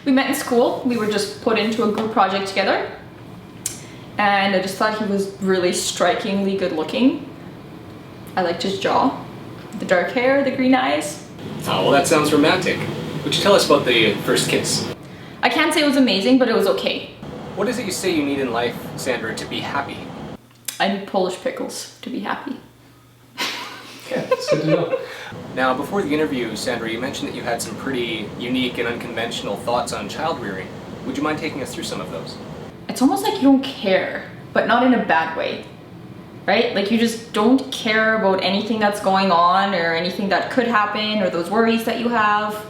We met in school. We were just put into a group project together. And I just thought he was really strikingly good looking. I liked his jaw, the dark hair, the green eyes. Oh, well, that sounds romantic. Would you tell us about the first kiss? I can't say it was amazing, but it was okay. What is it you say you need in life, Sandra, to be happy? I need Polish pickles to be happy. Okay, that's good to know. Now, before the interview, Sandra, you mentioned that you had some pretty unique and unconventional thoughts on child rearing. Would you mind taking us through some of those? It's almost like you don't care, but not in a bad way, right? Like you just don't care about anything that's going on or anything that could happen or those worries that you have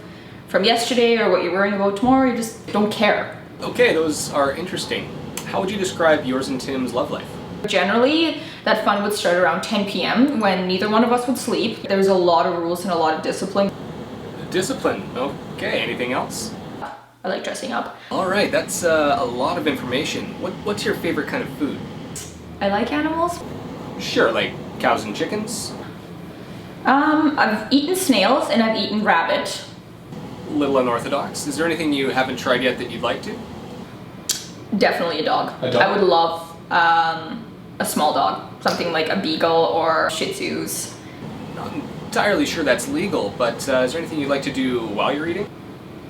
from yesterday or what you're worrying about tomorrow. You just don't care. Okay, those are interesting. How would you describe yours and Tim's love life? Generally, that fun would start around 10 p.m. when neither one of us would sleep. There's a lot of rules and a lot of discipline. Discipline, okay. Anything else? I like dressing up. All right, that's a lot of information. What's your favorite kind of food? I like animals. Sure, like cows and chickens? I've eaten snails and I've eaten rabbit. Little unorthodox. Is there anything you haven't tried yet that you'd like to? Definitely a dog. A dog? I would love a small dog, something like a beagle or Shih Tzus. Not entirely sure that's legal, but is there anything you'd like to do while you're eating?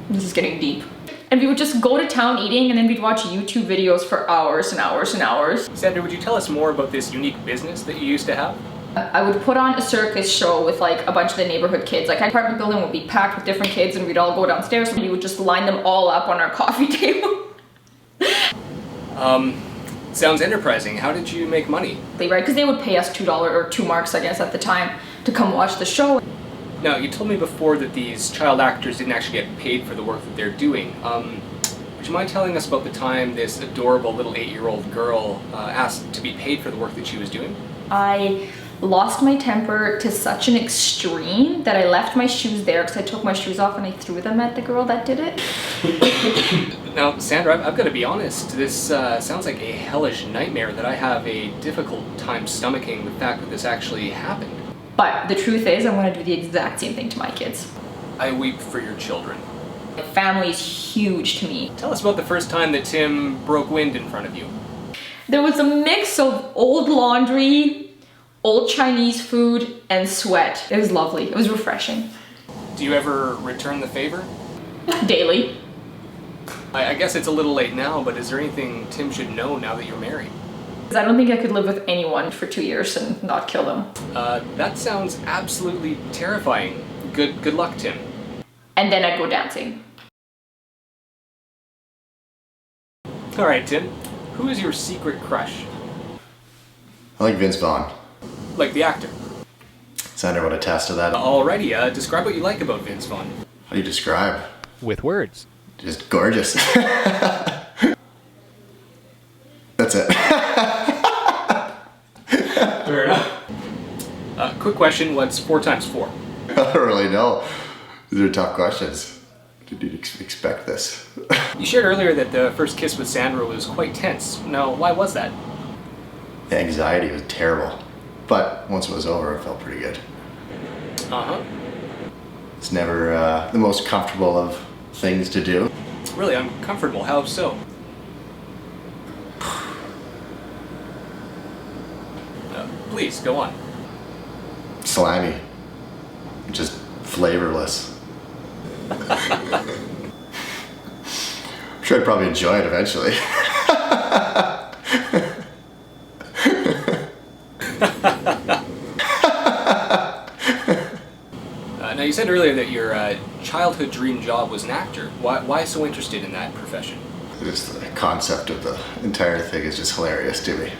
This is getting deep. And we would just go to town eating and then we'd watch YouTube videos for hours and hours and hours. Sandra, would you tell us more about this unique business that you used to have? I would put on a circus show with like a bunch of the neighborhood kids. Like our apartment building would be packed with different kids and we'd all go downstairs and we would just line them all up on our coffee table. Sounds enterprising. How did you make money? Right, because they would pay us $2 or 2 marks, I guess, at the time to come watch the show. Now, you told me before that these child actors didn't actually get paid for the work that they're doing. Would you mind telling us about the time this adorable little 8-year-old girl asked to be paid for the work that she was doing? I lost my temper to such an extreme that I left my shoes there because I took my shoes off and I threw them at the girl that did it. Now, Sandra, I've got to be honest, this sounds like a hellish nightmare that I have a difficult time stomaching the fact that this actually happened. But the truth is, I'm going to do the exact same thing to my kids. I weep for your children. My family is huge to me. Tell us about the first time that Tim broke wind in front of you. There was a mix of old laundry, old Chinese food, and sweat. It was lovely. It was refreshing. Do you ever return the favor? Daily. I guess it's a little late now, but is there anything Tim should know now that you're married? I don't think I could live with anyone for 2 years and not kill them. That sounds absolutely terrifying. Good luck, Tim. And then I'd go dancing. All right, Tim. Who is your secret crush? I like Vince Vaughn. Like the actor. Sandra would attest to that. Alrighty, describe what you like about Vince Vaughn. How do you describe? With words. Just gorgeous. That's it. Fair enough. Quick question, what's 4 times 4? I don't really know. These are tough questions. Did you expect this? You shared earlier that the first kiss with Sandra was quite tense. Now, why was that? The anxiety was terrible. But once it was over, it felt pretty good. Uh-huh. It's never the most comfortable of things to do. Really uncomfortable, how so? Please, go on. Slimy. Just flavorless. I'm sure I'd probably enjoy it eventually. Now you said earlier that your childhood dream job was an actor. Why so interested in that profession? Just the concept of the entire thing is just hilarious to me.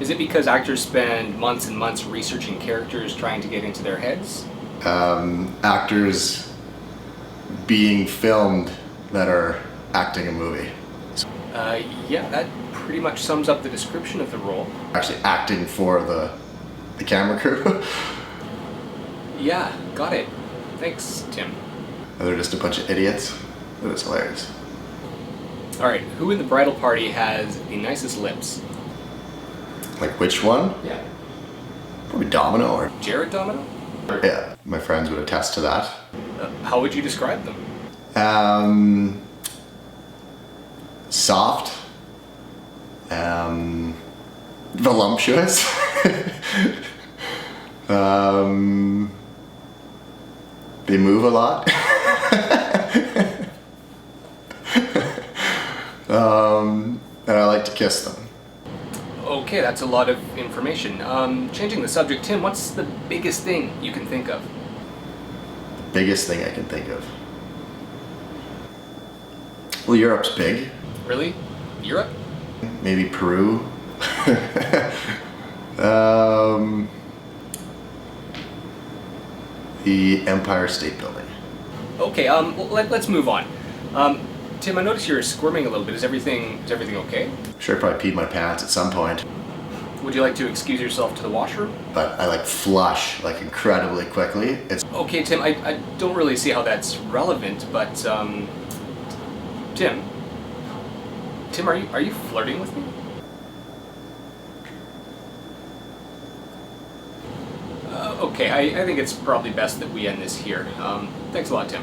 Is it because actors spend months and months researching characters trying to get into their heads? Actors being filmed that are acting a movie. Yeah, that pretty much sums up the description of the role. Actually acting for the camera crew. Yeah, got it. Thanks, Tim. They're just a bunch of idiots. It was hilarious. Alright, who in the bridal party has the nicest lips? Like which one? Yeah. Probably Domino or... Jared Domino? Yeah, my friends would attest to that. How would you describe them? soft, voluptuous, they move a lot, and I like to kiss them. Okay, that's a lot of information. Changing the subject, Tim, what's the biggest thing you can think of? Biggest thing I can think of. Well, Europe's big. Really? Europe? Maybe Peru. The Empire State Building. Okay, let's move on. Tim, I noticed you're squirming a little bit. Is everything okay? Sure, I probably peed my pants at some point, Would you like to excuse yourself to the washroom? but I like flush like incredibly quickly. It's Okay, Tim, I don't really see how that's relevant, but Tim, are you flirting with me? Okay, I think it's probably best that we end this here. Thanks a lot, Tim.